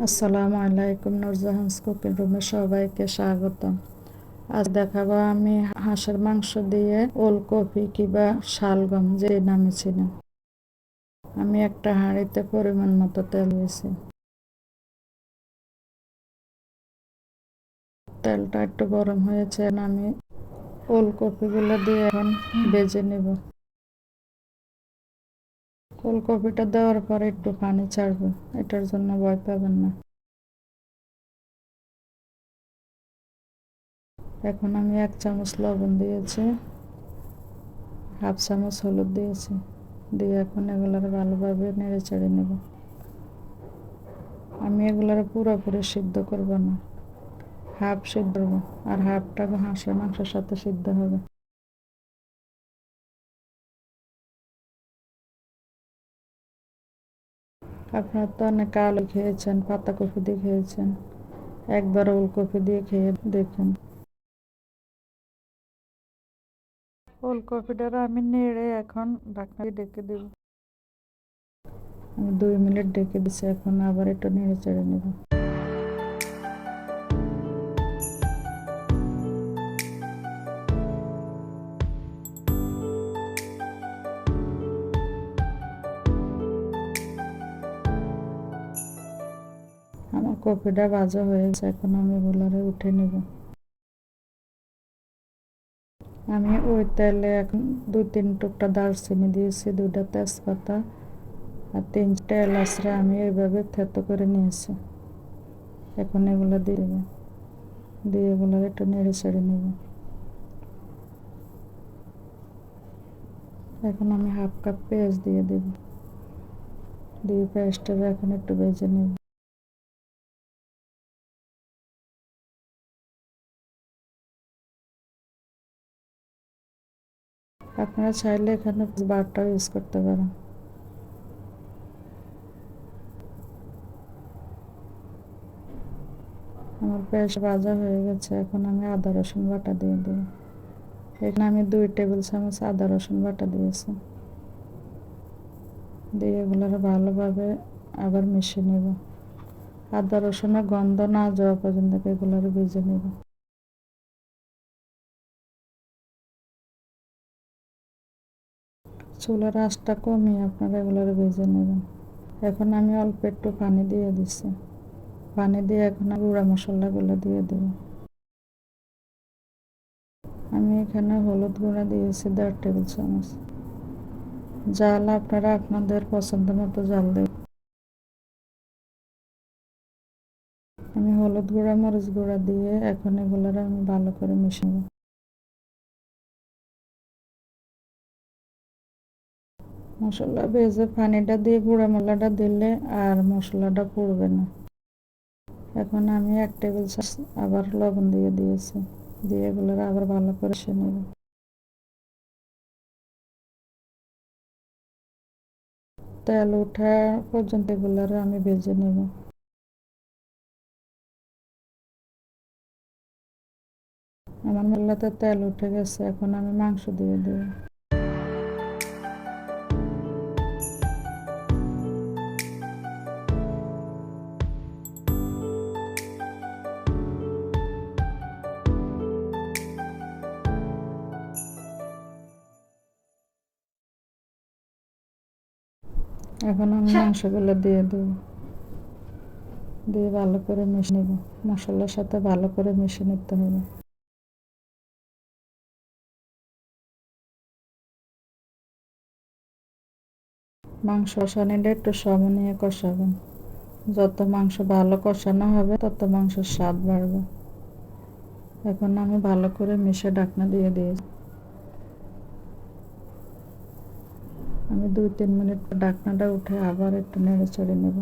আসসালামু আলাইকুম, নূরজাহানস কুকিং রুমে সবাইকে স্বাগতম। আজ দেখাবো আমি হাঁসের মাংস দিয়ে ওলকপি কিংবা শালগম যে নামে চিনি। আমি একটা হাঁড়িতে পরিমাণ মতো তেল দিয়েছি। তেলটা একটু গরম হয়েছে, আমি ওলকপিগুলো দিয়ে এখন ভেজে নেব। ওলকপিটা দেওয়ার পরে একটু পানি ছাড়বো, এটার জন্য ভয় পাবেন না। এখন আমি 1 চামচ লবণ দিয়েছি, হাফ চামচ হলুদ দিয়েছি, দিয়ে এখন এগুলোর ভালোভাবে নেড়ে চেড়ে নেব। আমি এগুলোর পুরোপুরি সিদ্ধ করব না, হাফ সিদ্ধ করবো, আর হাফটা হাঁসের মাংসের সাথে সিদ্ধ হবে। আপনারা তো অনেক আলু খেয়েছেন, পাতাকপি দিয়ে খেয়েছেন, একবার ওলকপি দিয়ে খেয়ে দেখুন। ওলকপিটা আমি নেড়ে এখন ঢাকনা দিয়ে ঢেকে দেব। আমি 2 মিনিট ঢেকে দিচ্ছি, এখন আবার একটু নেড়ে চেড়ে নেব। আমার কপিটা ভাজা হয়ে গেছে, এখন আমি এগুলোরে উঠে নেব। আমি ওই তেলে এখন 2-3 টুকরা দারচিনি দিয়েছি, 2টা তেজপাতা আর 3টা এলাচরে আমি এইভাবে থেতো করে নিয়েছি। এখন এগুলো দিয়ে দেবো, দিয়ে এগুলো একটু নেড়ে চেড়ে নেব। এখন আমি হাফ কাপ পেঁয়াজ দিয়ে দেব, দিয়ে পেঁয়াজটা এখন একটু ভেজে নেব। আপনারা চাইলে এখানে বাটাও ইউজ করতে পারেন। আমার পেঁয়াজ ভাজা হয়ে গেছে, এখন আমি আদা রসুন বাটা দিয়ে দেব। এখানে আমি 2 টেবিল চামচ আদা রসুন বাটা দিয়েছি, দিয়ে এগুলো ভালোভাবে আবার মিশিয়ে নেব। আদা রসুনের গন্ধ না যাওয়া পর্যন্ত এগুলো ভেজে নেব। চুলার আঁচটা কমিয়ে আপনারা এগুলো ভেজে নেবেন। এখন আমি অল্প একটু পানি দিয়ে দিচ্ছি, পানি দিয়ে এখন গুঁড়া মশলাগুলো দিয়ে দেব। আমি এখানে হলুদ গুঁড়া দিয়েছি 1.5 টেবিল চামচ। জাল আপনারা আপনাদের পছন্দ মতো জাল দেবেন। আমি হলুদ গুঁড়া মরিচ গুঁড়া দিয়ে এখন এগুলোর আমি ভালো করে মিশাবো। মশলা ভেজে পানিটা দিয়ে গুঁড়া মশলাটা দিলে আর মশলাটা পুড়বে না। এখন আমি 1 টেবিল চামচ আবার লবণ দিয়ে দিয়েছি, দিয়ে এগুলোর আবার ভালো করে মিশিয়ে নেব। তেল ওঠা পর্যন্ত এগুলোর আমি ভেজে নেব। আমার মশলাতে তেল উঠে গেছে, এখন আমি মাংস দিয়ে দেব। এখন আমি মাংসগুলো দিয়ে দেব, দিয়ে ভালো করে মিশিয়ে নেব। মশলার সাথে ভালো করে মিশিয়ে নিতে হবে। মাংস কষানিটা একটু সময় নিয়ে কষাবেন। যত মাংস ভালো কষানো হবে তত মাংসের স্বাদ বাড়বে। এখন আমি ভালো করে মিশে ঢাকনা দিয়ে দিয়েছি। আমি 2-3 মিনিট পর ঢাকনাটা উঠে আবার একটু নেড়ে চেড়ে নেব।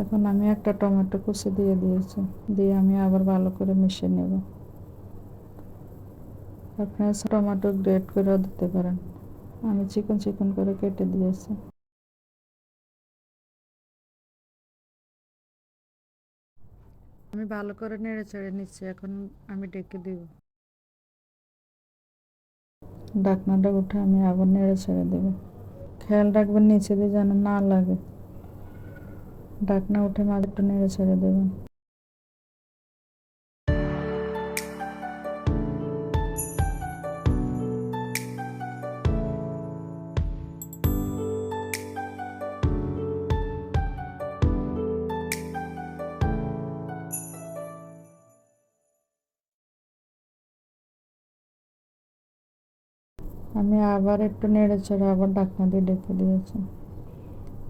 এখন আমি একটা টমেটো কুচি দিয়ে দিয়েছি, দিয়ে আমি আবার ভালো করে মিশিয়ে নেব। আপনারা টমেটো গ্রেট করেও দিতে পারেন, আমি চিকন চিকন করে কেটে দিয়েছি। আমি ভালো করে নেড়ে চেড়ে নিচ্ছি, এখন আমি ঢেকে দিব। ঢাকনাটা উঠে আমি আবার নেড়ে ছেড়ে দেব। খেয়াল রাখবেন নিচে দিয়ে যেন না লাগে। ঢাকনা উঠে মাঝে একটু নেড়ে ছেড়ে দেবেন। আমি আবার একটু নেড়ে চেড়ে আবার ঢাকনা দিয়ে ঢেকে দিয়েছি।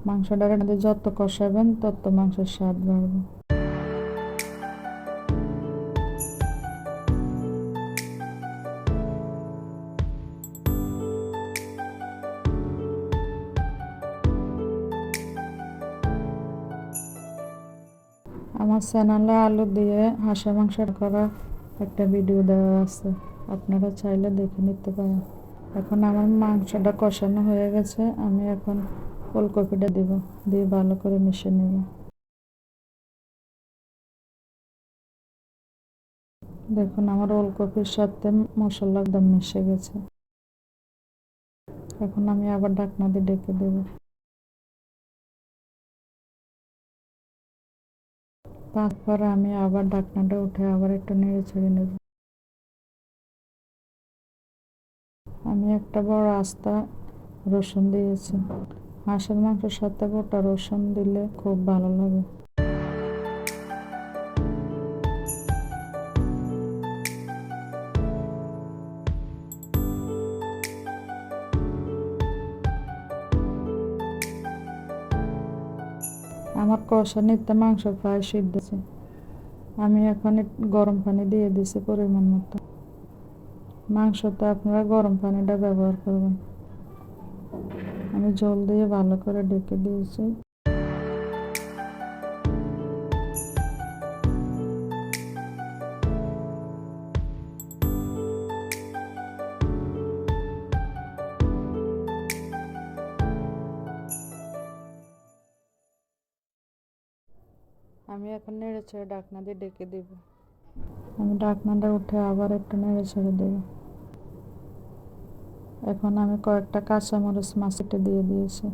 মাংসটা যত কষাবেন তত মাংসের স্বাদ বাড়বে। আমার চ্যানেলে আলু দিয়ে হাঁসের মাংস করা একটা ভিডিও দেওয়া আছে, আপনারা চাইলে দেখে নিতে পারেন। এখন আমার মাংসটা কষানো হয়ে গেছে, আমি এখন ফুলকপিটা দিব, দিয়ে ভালো করে মিশিয়ে নেব। দেখুন আমার ওলকপির সাথে মশলা একদম মিশে গেছে। এখন আমি আবার ঢাকনা দিয়ে ঢেকে দেব। তারপর আমি আবার ঢাকনাটা উঠে আবার একটু নেড়ে ছেড়ে নেব। আমি একটা বড় আস্তা রসুন দিয়েছি। হাঁসের মাংসের সাথে গোটা রসুন দিলে খুব ভালো লাগে। আমার কষানিতে মাংস প্রায় সিদ্ধ আছে। আমি এখন গরম পানি দিয়ে দিছি পরিমাণ মতো। মাংসতে আপনারা গরম পানিটা ব্যবহার করবেন। আমি জল দিয়ে ভালো করে ঢেকে দিয়েছি। আমি এখন নেড়ে ছেড়ে ঢাকনা দিয়ে ঢেকে দেব। আমি ঢাকনাটা উঠে আবার একটু নেড়ে ছেড়ে দেব। এখন আমি কয়েকটা কাঁচামরিচ মাছটা দিয়ে দিয়েছি,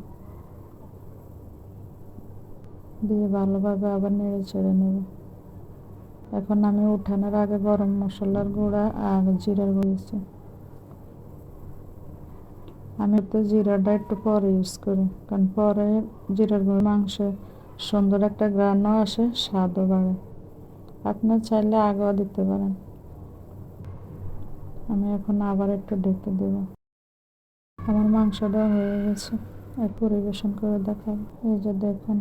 দিয়ে ভালোভাবে আবার নেড়ে ছেড়ে নেব। এখন আমি উঠানোর আগে গরম মশলার গুঁড়া আর জিরার গুঁড়ো দিয়েছি। আমি তো জিরাটা একটু পরে ইউজ করি, কারণ পরে জিরার গুঁড়ো মাংসে সুন্দর একটা ঘ্রাণও আসে, স্বাদও বাড়ে। আপনি চাইলে আগেও দিতে পারেন। আমি এখন আবার একটু ঢেকে দেব। আমার মাংসটা হয়ে গেছে, পরিবেশন করে দেখাবো। এই যে দেখুন,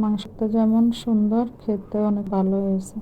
মাংসটা যেমন সুন্দর, খেতে অনেক ভালো হয়েছে।